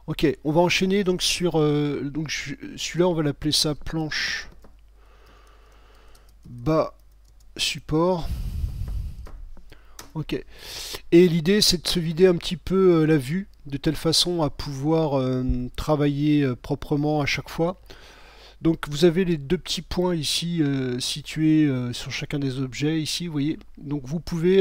Ok, on va enchaîner donc sur celui-là, on va l'appeler ça planche bas support. Ok. Et l'idée, c'est de se vider un petit peu la vue, de telle façon à pouvoir travailler proprement à chaque fois. Donc vous avez les deux petits points ici situés sur chacun des objets ici, vous voyez. Donc vous pouvez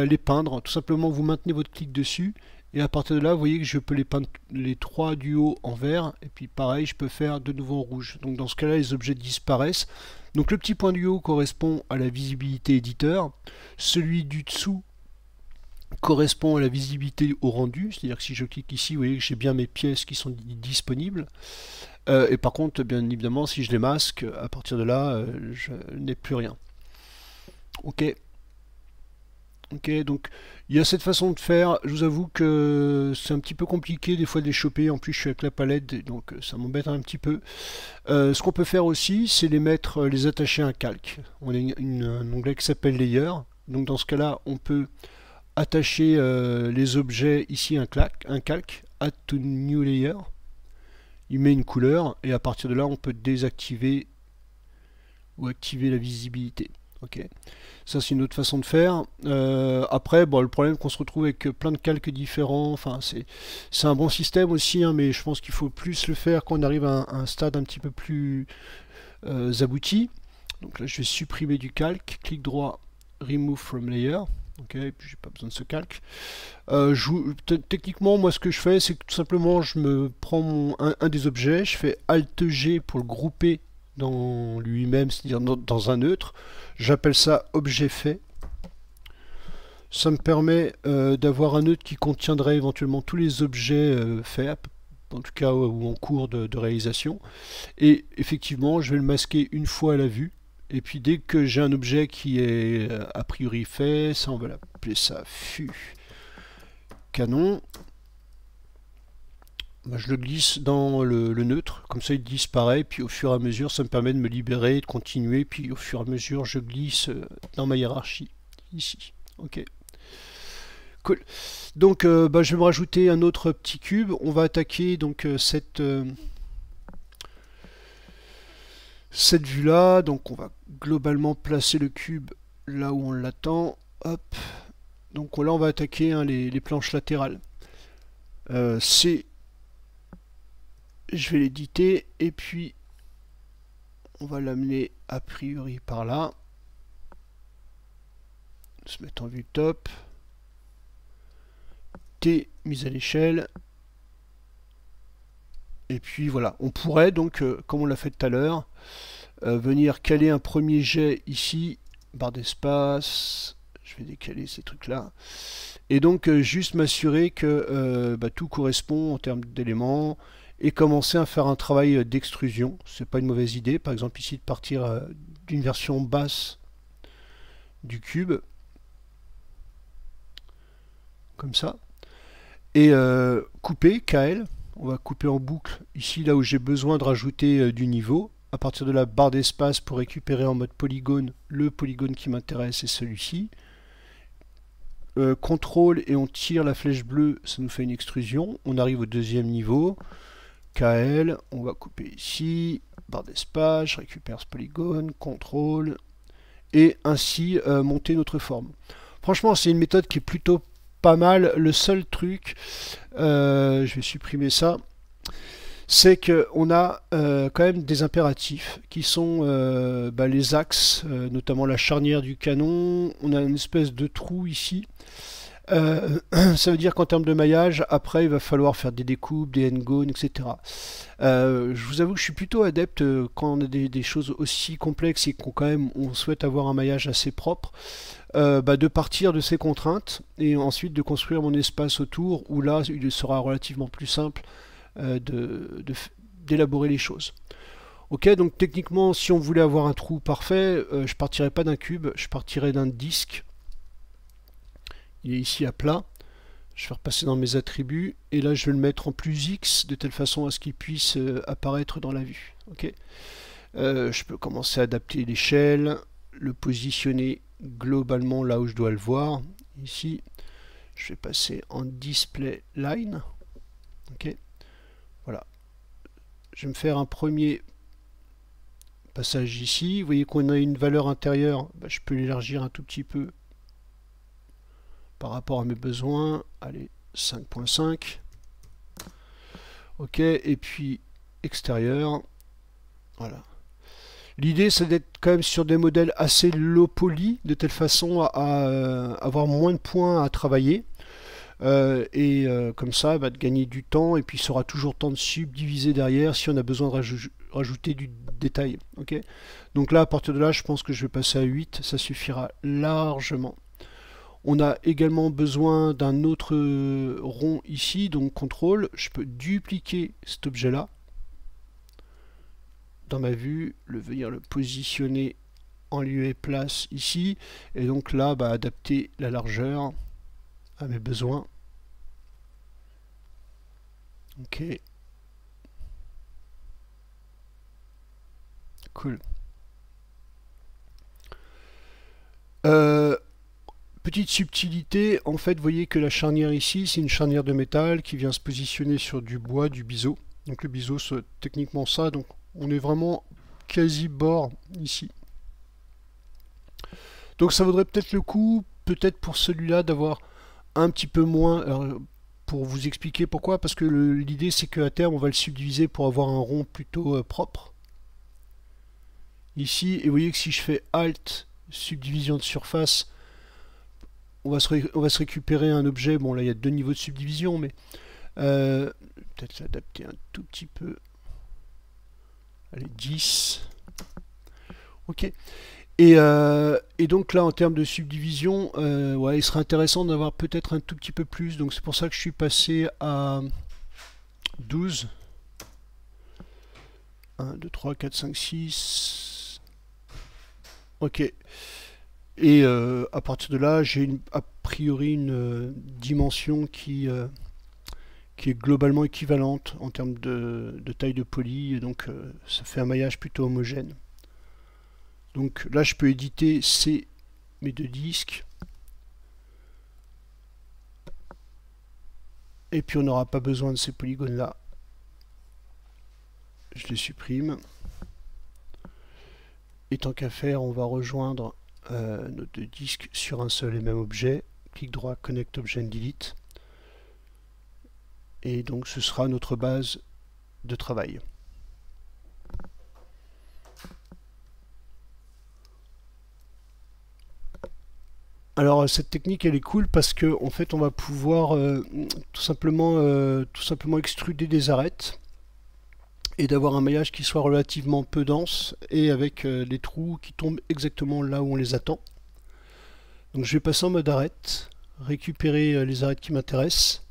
les peindre, tout simplement vous maintenez votre clic dessus et à partir de là vous voyez que je peux les peindre les trois du haut en vert et puis pareil je peux faire de nouveau en rouge. Donc dans ce cas là les objets disparaissent. Donc le petit point du haut correspond à la visibilité éditeur, celui du dessous correspond à la visibilité au rendu, c'est-à-dire que si je clique ici, vous voyez que j'ai bien mes pièces qui sont disponibles. Et par contre, bien évidemment, si je les masque, à partir de là, je n'ai plus rien. Ok. Ok, donc il y a cette façon de faire. Je vous avoue que c'est un petit peu compliqué des fois de les choper. En plus, je suis avec la palette, donc ça m'embête un petit peu. Ce qu'on peut faire aussi, c'est les mettre, les attacher à un calque. On a un onglet qui s'appelle Layer. Donc dans ce cas-là, on peut attacher les objets ici un calque, Add to New Layer. Il met une couleur et à partir de là, on peut désactiver ou activer la visibilité. Ok, ça c'est une autre façon de faire. Après, bon, le problème qu'on se retrouve avec plein de calques différents. Enfin, c'est un bon système aussi, hein, mais je pense qu'il faut plus le faire quand on arrive à un stade un petit peu plus abouti. Donc là, je vais supprimer du calque. Clic droit, Remove from Layer. Ok, et puis j'ai pas besoin de ce calque. Techniquement, moi, ce que je fais, c'est que tout simplement, je me prends un des objets, je fais Alt G pour le grouper dans lui-même, c'est-à-dire dans un neutre. J'appelle ça objet fait. Ça me permet d'avoir un neutre qui contiendrait éventuellement tous les objets faits, en tout cas ou en cours de réalisation. Et effectivement, je vais le masquer une fois à la vue. Et puis dès que j'ai un objet qui est a priori fait, ça on va l'appeler ça fût canon. Je le glisse dans le neutre, comme ça il disparaît, puis au fur et à mesure ça me permet de me libérer, de continuer, puis au fur et à mesure je glisse dans ma hiérarchie, ici. Ok. Cool. Donc je vais me rajouter un autre petit cube, on va attaquer donc cette vue là, donc on va globalement placer le cube là où on l'attend, hop, donc là on va attaquer les planches latérales. Je vais l'éditer et puis on va l'amener a priori par là, se mettre en vue top, T mise à l'échelle. Et puis voilà, on pourrait donc, comme on l'a fait tout à l'heure, venir caler un premier jet ici, barre d'espace, je vais décaler ces trucs-là, et donc juste m'assurer que tout correspond en termes d'éléments, et commencer à faire un travail d'extrusion. C'est pas une mauvaise idée, par exemple ici de partir d'une version basse du cube, comme ça, et couper, KL. On va couper en boucle ici là où j'ai besoin de rajouter du niveau. À partir de la barre d'espace pour récupérer en mode polygone, le polygone qui m'intéresse est celui-ci. CTRL et on tire la flèche bleue, ça nous fait une extrusion. On arrive au deuxième niveau. KL, on va couper ici, barre d'espace, je récupère ce polygone, CTRL, et ainsi monter notre forme. Franchement, c'est une méthode qui est plutôt pas mal. Le seul truc, je vais supprimer ça, c'est qu'on a quand même des impératifs qui sont les axes, notamment la charnière du canon. On a une espèce de trou ici. Ça veut dire qu'en termes de maillage, après il va falloir faire des découpes, des n-gones, etc. Je vous avoue que je suis plutôt adepte quand on a des choses aussi complexes et qu'on quand même on souhaite avoir un maillage assez propre, de partir de ces contraintes et ensuite de construire mon espace autour où là il sera relativement plus simple d'élaborer les choses. Ok, donc techniquement si on voulait avoir un trou parfait, je partirais pas d'un cube, je partirais d'un disque. Il est ici à plat. Je vais repasser dans mes attributs et là je vais le mettre en plus X de telle façon à ce qu'il puisse apparaître dans la vue. Ok. Je peux commencer à adapter l'échelle, le positionner globalement là où je dois le voir. Ici, je vais passer en display line. Ok. Voilà. Je vais me faire un premier passage ici. Vous voyez qu'on a une valeur intérieure. Bah, je peux l'élargir un tout petit peu par rapport à mes besoins. Allez, 5.5. Ok, et puis extérieur. Voilà. L'idée, c'est d'être quand même sur des modèles assez low poly, de telle façon à avoir moins de points à travailler. Comme ça, de gagner du temps, et puis il sera toujours temps de subdiviser derrière si on a besoin de rajouter du détail. Okay, donc là, à partir de là, je pense que je vais passer à 8, ça suffira largement. On a également besoin d'un autre rond ici, donc contrôle. Je peux dupliquer cet objet-là dans ma vue, venir le positionner en lieu et place ici, et donc là, adapter la largeur à mes besoins. Ok. Cool. Petite subtilité, en fait, vous voyez que la charnière ici, c'est une charnière de métal qui vient se positionner sur du bois, du biseau. Donc le biseau, c'est techniquement ça, donc on est vraiment quasi bord ici. Donc ça vaudrait peut-être le coup, peut-être pour celui-là, d'avoir un petit peu moins. Alors, pour vous expliquer pourquoi, parce que l'idée c'est qu'à terme on va le subdiviser pour avoir un rond plutôt propre. Ici, et vous voyez que si je fais Alt, subdivision de surface, on va se récupérer un objet. Bon, là il y a 2 niveaux de subdivision, mais peut-être l'adapter un tout petit peu. Allez, 10. Ok. Et donc là, en termes de subdivision, ouais, il serait intéressant d'avoir peut-être un tout petit peu plus. Donc c'est pour ça que je suis passé à 12. 1, 2, 3, 4, 5, 6. Ok. Et à partir de là, j'ai a priori une dimension qui est globalement équivalente en termes de taille de poly. Et donc ça fait un maillage plutôt homogène. Donc là, je peux éditer mes 2 disques. Et puis on n'aura pas besoin de ces polygones-là. Je les supprime. Et tant qu'à faire, on va rejoindre nos 2 disques sur un seul et même objet. Clic droit, Connect Object Delete. Et donc ce sera notre base de travail. Alors cette technique elle est cool parce que en fait on va pouvoir tout simplement extruder des arêtes et d'avoir un maillage qui soit relativement peu dense et avec les trous qui tombent exactement là où on les attend. Donc je vais passer en mode arête, récupérer les arêtes qui m'intéressent.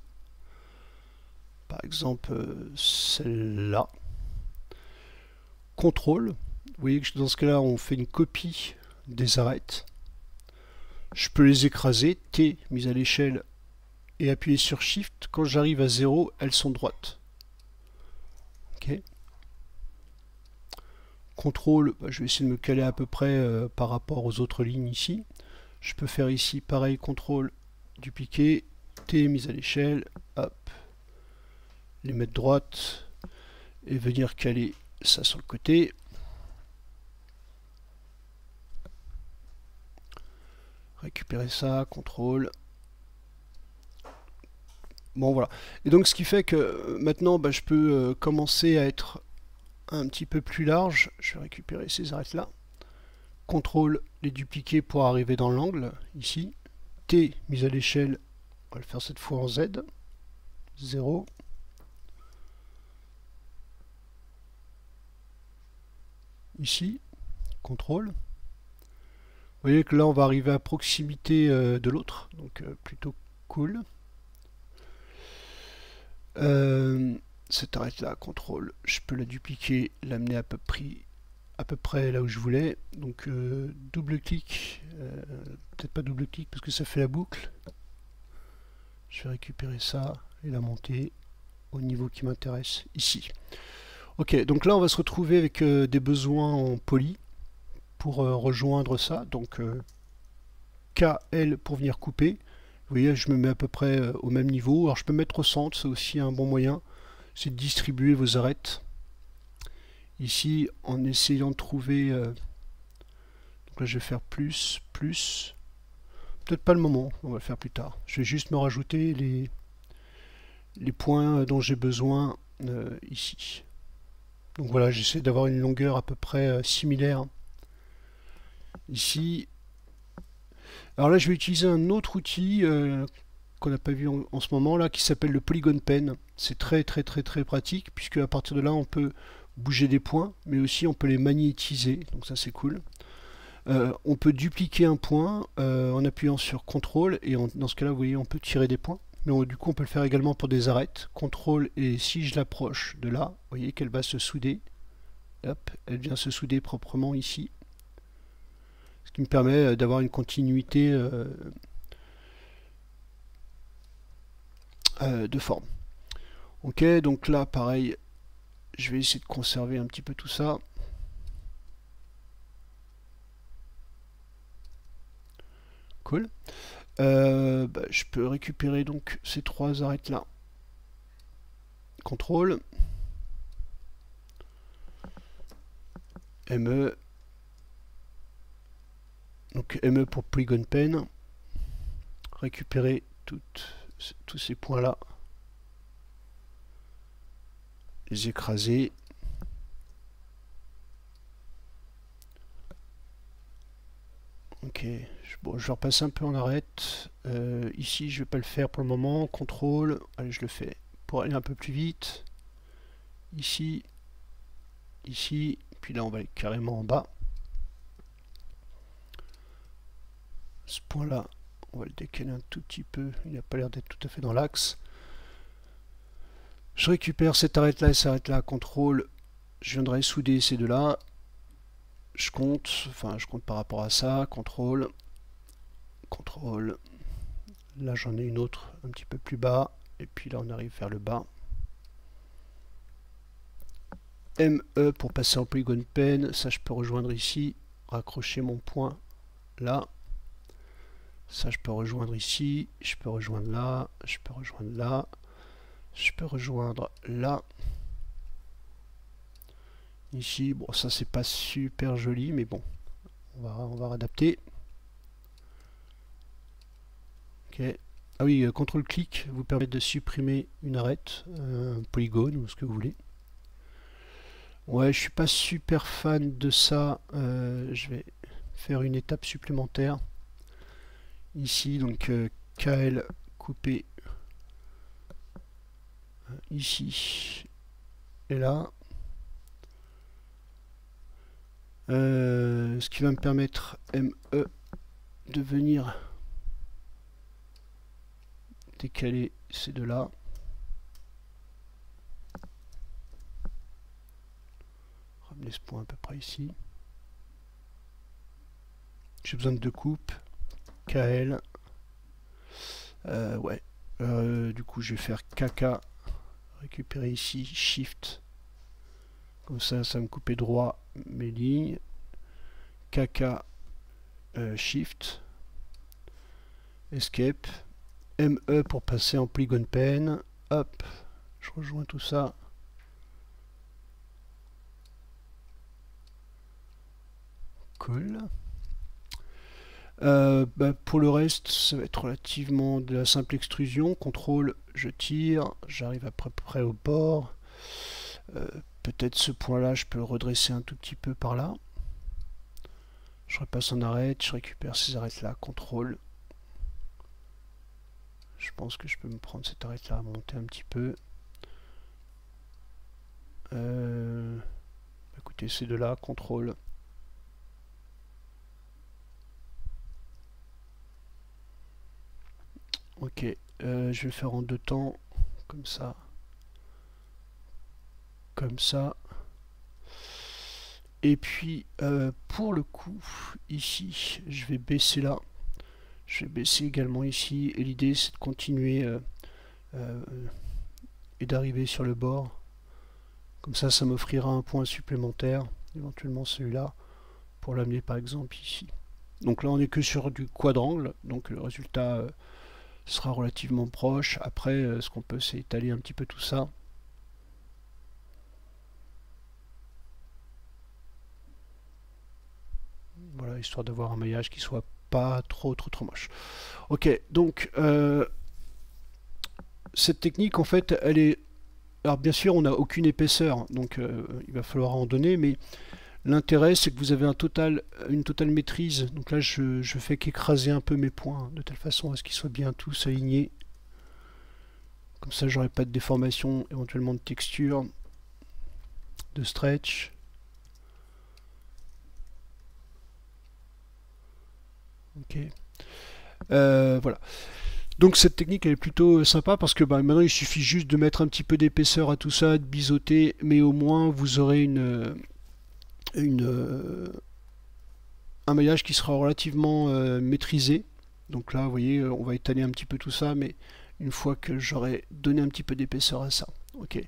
Par exemple celle-là. CTRL. Vous voyez que dans ce cas-là on fait une copie des arêtes. Je peux les écraser, T, mise à l'échelle, et appuyer sur Shift. Quand j'arrive à 0, elles sont droites. Ok. CTRL, je vais essayer de me caler à peu près par rapport aux autres lignes ici. Je peux faire ici pareil, CTRL, dupliquer, T, mise à l'échelle, hop, les mettre droites, et venir caler ça sur le côté. Récupérer ça, contrôle. Bon voilà. Et donc ce qui fait que maintenant je peux commencer à être un petit peu plus large. Je vais récupérer ces arêtes là. Contrôle, les dupliquer pour arriver dans l'angle, ici. T, mise à l'échelle, on va le faire cette fois en Z. 0. Ici, contrôle. Vous voyez que là on va arriver à proximité de l'autre, donc plutôt cool. Cette arête là, contrôle, je peux la dupliquer, l'amener à peu près là où je voulais. Donc double clic, peut-être pas double clic parce que ça fait la boucle. Je vais récupérer ça et la monter au niveau qui m'intéresse ici. Ok, donc là on va se retrouver avec des besoins en poly pour rejoindre ça. Donc KL pour venir couper. Vous voyez, je me mets à peu près au même niveau. Alors je peux mettre au centre, c'est aussi un bon moyen. c'est de distribuer vos arêtes. Ici, en essayant de trouver... donc là, je vais faire plus, plus. Peut-être pas le moment, on va le faire plus tard. Je vais juste me rajouter les points dont j'ai besoin ici. Donc voilà, j'essaie d'avoir une longueur à peu près similaire ici. Alors là, je vais utiliser un autre outil qu'on n'a pas vu en ce moment là, qui s'appelle le Polygon Pen. C'est très pratique, puisque à partir de là, on peut bouger des points, mais aussi on peut les magnétiser, donc ça c'est cool. On peut dupliquer un point en appuyant sur CTRL, et dans ce cas-là, vous voyez, on peut tirer des points. Mais du coup, on peut le faire également pour des arêtes. CTRL, et si je l'approche de là, vous voyez qu'elle va se souder. Hop, elle vient se souder proprement ici. Ce qui me permet d'avoir une continuité de forme. Ok, donc là, pareil, je vais essayer de conserver un petit peu tout ça. Cool. Je peux récupérer donc ces trois arêtes là. CTRL. ME. Donc ME pour Polygon Pen. Récupérer tous ces points là. Les écraser. Ok, bon, je vais repasser un peu en arête. Ici, je vais pas le faire pour le moment. CTRL, allez, je le fais pour aller un peu plus vite. Ici, ici, puis là, on va aller carrément en bas. Ce point-là, on va le décaler un tout petit peu. Il n'a pas l'air d'être tout à fait dans l'axe. Je récupère cette arête-là et cette arête-là. CTRL, je viendrai souder ces deux-là. Je compte par rapport à ça, CTRL, CTRL, là j'en ai une autre un petit peu plus bas, et puis là on arrive vers le bas. ME pour passer en Polygon Pen, ça je peux rejoindre ici, raccrocher mon point là. Ça je peux rejoindre ici, je peux rejoindre là, je peux rejoindre là, je peux rejoindre là. Ici, bon ça c'est pas super joli, mais bon, on va adapter. Ok. Ah oui, CTRL-clic vous permet de supprimer une arête, un polygone ou ce que vous voulez. Ouais, je suis pas super fan de ça. Je vais faire une étape supplémentaire. Ici, donc KL coupé ici et là. Ce qui va me permettre ME de venir décaler ces deux-là. Ramener ce point à peu près ici. J'ai besoin de deux coupes. KL. Ouais. Du coup, je vais faire KK. Récupérer ici. Shift. Comme ça, ça va me couper droit mes lignes. KK. Shift. Escape. ME pour passer en Polygon Pen. Hop. Je rejoins tout ça. Cool. Pour le reste, ça va être relativement de la simple extrusion. CTRL, je tire, j'arrive à peu près au bord. Peut-être ce point-là, je peux le redresser un tout petit peu par là. Je repasse en arête, je récupère ces arêtes-là, CTRL. Je pense que je peux me prendre cette arête-là, monter un petit peu. Écoutez, ces deux-là, CTRL. Ok, je vais le faire en deux temps, comme ça, comme ça. Et puis, pour le coup, ici, je vais baisser là. Je vais baisser également ici. Et l'idée, c'est de continuer et d'arriver sur le bord. Comme ça m'offrira un point supplémentaire, éventuellement celui-là, pour l'amener par exemple ici. Donc là, on n'est que sur du quadrangle, donc le résultat sera relativement proche. Après, ce qu'on peut, c'est étaler un petit peu tout ça. voilà, histoire d'avoir un maillage qui soit pas trop moche. Ok, donc cette technique en fait elle est, alors bien sûr on n'a aucune épaisseur, donc il va falloir en donner, mais l'intérêt c'est que vous avez une totale maîtrise. Donc là je fais qu'écraser un peu mes points de telle façon à ce qu'ils soient bien tous alignés. Comme ça j'aurai pas de déformation, éventuellement de texture, de stretch. Ok. Voilà. Donc cette technique elle est plutôt sympa parce que maintenant il suffit juste de mettre un petit peu d'épaisseur à tout ça, de biseauter, mais au moins vous aurez un maillage qui sera relativement maîtrisé. Donc là vous voyez on va étaler un petit peu tout ça, mais une fois que j'aurai donné un petit peu d'épaisseur à ça. Ok.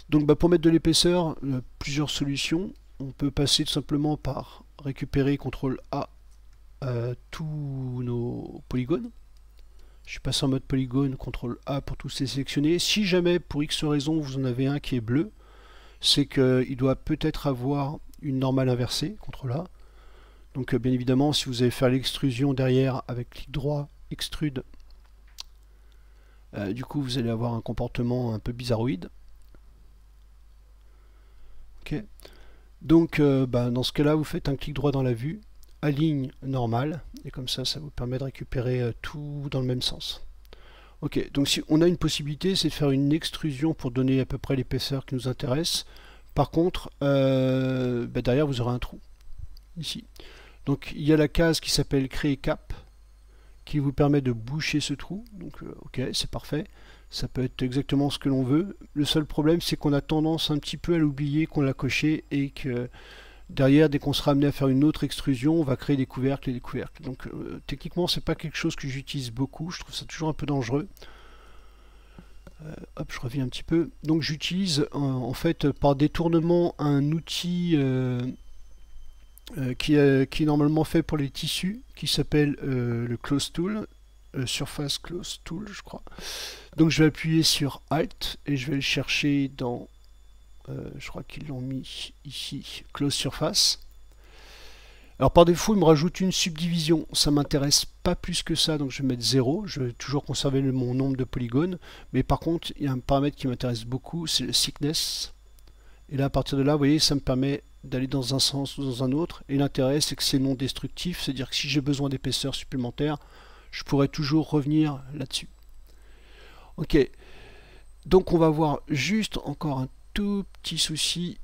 Donc pour mettre de l'épaisseur, plusieurs solutions. On peut passer tout simplement par récupérer CTRL A tous nos polygones. Je suis passé en mode polygone, CTRL A pour tous les sélectionner. Si jamais pour X raison vous en avez un qui est bleu, c'est qu'il doit peut-être avoir une normale inversée, CTRL A. Donc bien évidemment si vous allez faire l'extrusion derrière avec clic droit, extrude, du coup vous allez avoir un comportement un peu bizarroïde. Ok. Donc dans ce cas là vous faites un clic droit dans la vue, aligne normale, et comme ça vous permet de récupérer tout dans le même sens. Ok, donc si on a une possibilité, c'est de faire une extrusion pour donner à peu près l'épaisseur qui nous intéresse. Par contre derrière vous aurez un trou ici. Donc il y a la case qui s'appelle créer cap qui vous permet de boucher ce trou. Donc ok, c'est parfait, ça peut être exactement ce que l'on veut. Le seul problème c'est qu'on a tendance un petit peu à l'oublier qu'on l'a coché, et que derrière, dès qu'on sera amené à faire une autre extrusion, on va créer des couvercles et des couvercles. Donc techniquement c'est pas quelque chose que j'utilise beaucoup, je trouve ça toujours un peu dangereux. Hop, je reviens un petit peu. Donc j'utilise en fait par détournement un outil qui est normalement fait pour les tissus, qui s'appelle le Close Tool, Surface Close Tool je crois. Donc je vais appuyer sur Alt et je vais le chercher dans, je crois qu'ils l'ont mis ici, Close Surface. Alors par défaut il me rajoute une subdivision, ça m'intéresse pas plus que ça, donc je vais mettre 0, je vais toujours conserver mon nombre de polygones, mais par contre il y a un paramètre qui m'intéresse beaucoup, c'est le thickness. Et là à partir de là vous voyez ça me permet d'aller dans un sens ou dans un autre, et l'intérêt c'est que c'est non destructif, c'est à dire que si j'ai besoin d'épaisseur supplémentaire je pourrais toujours revenir là-dessus. Ok, donc on va voir juste encore un tout petit souci.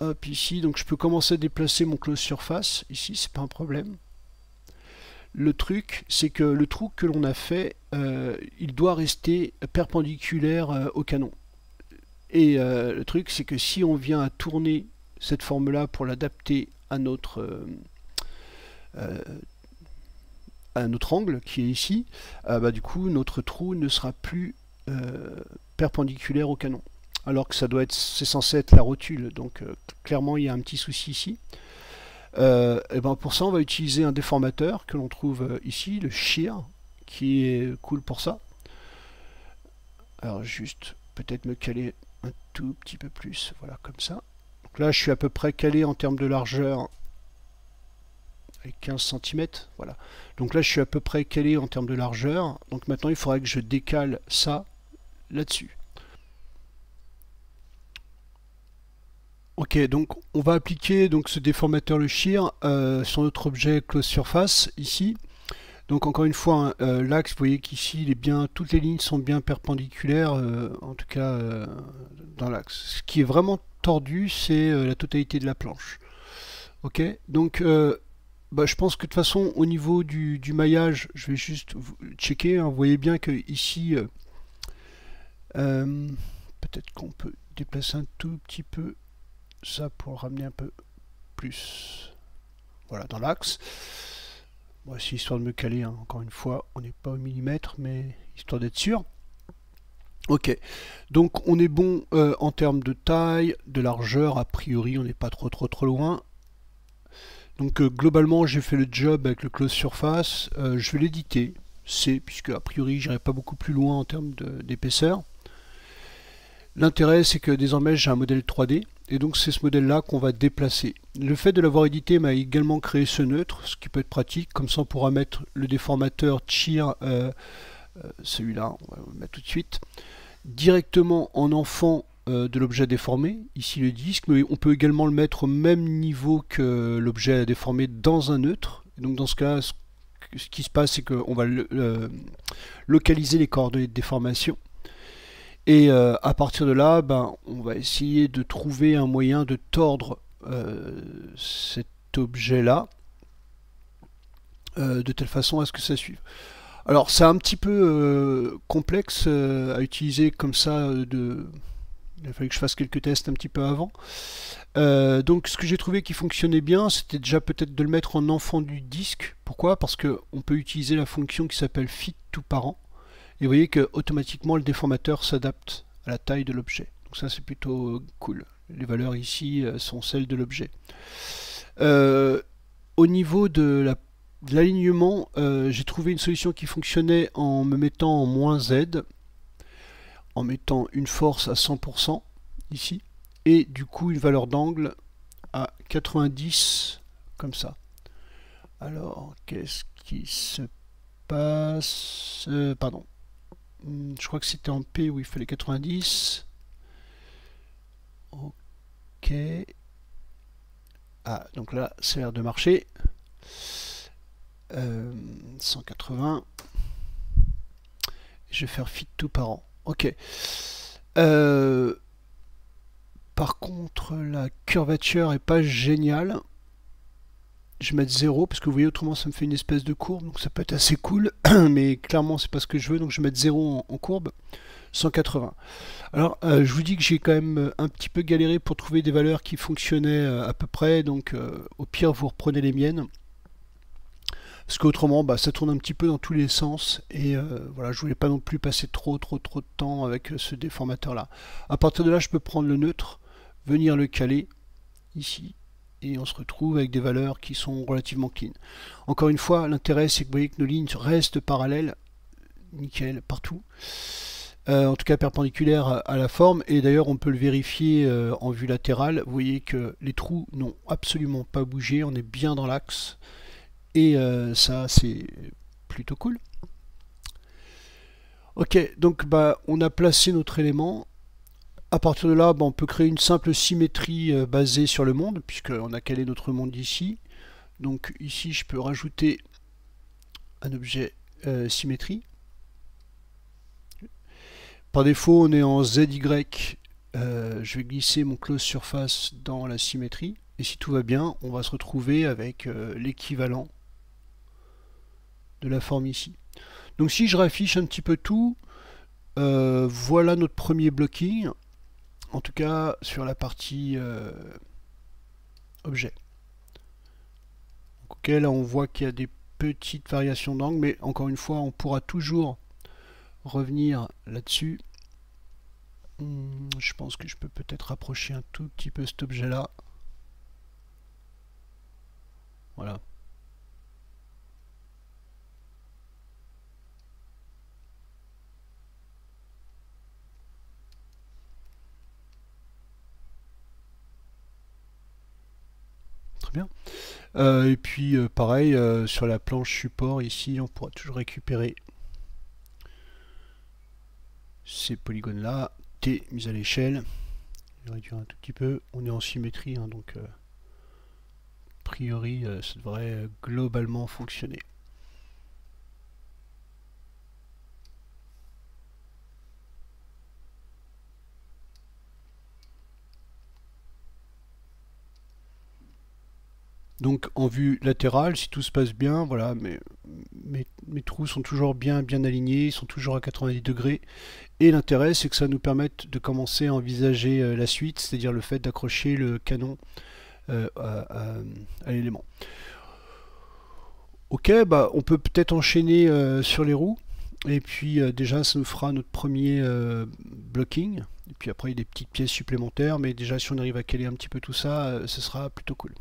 Hop, ici, donc je peux commencer à déplacer mon close surface, ici c'est pas un problème. Le truc, c'est que le trou que l'on a fait, il doit rester perpendiculaire au canon. Et le truc, c'est que si on vient à tourner cette forme-là pour l'adapter à notre angle qui est ici, du coup notre trou ne sera plus perpendiculaire au canon. Alors que c'est censé être la rotule, donc clairement il y a un petit souci ici. Et pour ça on va utiliser un déformateur que l'on trouve ici, le shear, qui est cool pour ça. Alors juste peut-être me caler un tout petit peu plus, voilà comme ça. Donc là je suis à peu près calé en termes de largeur avec 15 cm, voilà. Donc là je suis à peu près calé en termes de largeur, donc maintenant il faudrait que je décale ça là-dessus. Ok, donc on va appliquer donc ce déformateur, le shear, sur notre objet close surface ici. Donc encore une fois, l'axe, vous voyez qu'ici il est bien, toutes les lignes sont bien perpendiculaires, en tout cas dans l'axe. Ce qui est vraiment tordu, c'est la totalité de la planche. Ok, donc je pense que de toute façon au niveau du maillage, je vais juste checker, hein, vous voyez bien que ici, peut-être qu'on peut déplacer un tout petit peu ça pour ramener un peu plus, voilà, dans l'axe. Voici histoire de me caler, hein. Encore une fois on n'est pas au millimètre, mais histoire d'être sûr. Ok, donc on est bon en termes de taille, de largeur, a priori on n'est pas trop loin. Donc globalement j'ai fait le job avec le close surface. Je vais l'éditer, puisque a priori j'irai pas beaucoup plus loin en termes d'épaisseur. L'intérêt, c'est que désormais j'ai un modèle 3D, et donc c'est ce modèle-là qu'on va déplacer. Le fait de l'avoir édité m'a également créé ce neutre, ce qui peut être pratique, comme ça on pourra mettre le déformateur Cheer, celui-là, on va le mettre tout de suite, directement en enfant de l'objet déformé, ici le disque, mais on peut également le mettre au même niveau que l'objet déformé dans un neutre. Et donc dans ce cas, ce qui se passe, c'est qu'on va localiser les coordonnées de déformation. Et à partir de là, on va essayer de trouver un moyen de tordre cet objet-là de telle façon à ce que ça suive. Alors c'est un petit peu complexe à utiliser comme ça. Il a fallu que je fasse quelques tests un petit peu avant. Donc ce que j'ai trouvé qui fonctionnait bien, c'était déjà peut-être de le mettre en enfant du disque. Pourquoi? Parce qu'on peut utiliser la fonction qui s'appelle fit to parent. Et vous voyez que automatiquement le déformateur s'adapte à la taille de l'objet. Donc ça c'est plutôt cool. Les valeurs ici sont celles de l'objet. Au niveau de l'alignement, j'ai trouvé une solution qui fonctionnait en me mettant en moins Z, en mettant une force à 100% ici, et du coup une valeur d'angle à 90 comme ça. Alors qu'est-ce qui se passe? Pardon. Je crois que c'était en P où il fallait 90. Ok. Ah, donc là, ça a l'air de marcher. 180. Je vais faire fit to parent. Ok. Par contre, la curvature est pas géniale. Je vais mettre 0 parce que vous voyez, autrement ça me fait une espèce de courbe, donc ça peut être assez cool, mais clairement c'est pas ce que je veux, donc je vais mettre 0 en courbe. 180. Alors je vous dis que j'ai quand même un petit peu galéré pour trouver des valeurs qui fonctionnaient à peu près, donc au pire vous reprenez les miennes. Parce qu'autrement ça tourne un petit peu dans tous les sens, et voilà, je voulais pas non plus passer trop de temps avec ce déformateur là. À partir de là je peux prendre le neutre, venir le caler ici, et on se retrouve avec des valeurs qui sont relativement clean. Encore une fois, l'intérêt c'est que vous voyez que nos lignes restent parallèles, nickel, partout. En tout cas perpendiculaires à la forme, et d'ailleurs on peut le vérifier en vue latérale. Vous voyez que les trous n'ont absolument pas bougé, on est bien dans l'axe, et ça c'est plutôt cool. Ok, donc on a placé notre élément. À partir de là, on peut créer une simple symétrie basée sur le monde, puisqu'on a calé notre monde ici. Donc ici, je peux rajouter un objet symétrie. Par défaut, on est en ZY. Je vais glisser mon close surface dans la symétrie. Et si tout va bien, on va se retrouver avec l'équivalent de la forme ici. Donc si je raffiche un petit peu tout, voilà notre premier blocking. En tout cas sur la partie objet. Ok, là on voit qu'il y a des petites variations d'angle, mais encore une fois on pourra toujours revenir là-dessus. Je pense que je peux peut-être rapprocher un tout petit peu cet objet là. Voilà. Très bien. Et puis pareil, sur la planche support ici, on pourra toujours récupérer ces polygones là, T mis à l'échelle. Je vais réduire un tout petit peu, on est en symétrie, hein, donc a priori ça devrait globalement fonctionner. Donc en vue latérale, si tout se passe bien, voilà, mes trous sont toujours bien alignés, ils sont toujours à 90 degrés. Et l'intérêt, c'est que ça nous permette de commencer à envisager la suite, c'est-à-dire le fait d'accrocher le canon à l'élément. Ok, on peut peut-être enchaîner sur les roues. Et puis déjà, ça nous fera notre premier blocking. Et puis après, il y a des petites pièces supplémentaires. Mais déjà, si on arrive à caler un petit peu tout ça, ce sera plutôt cool.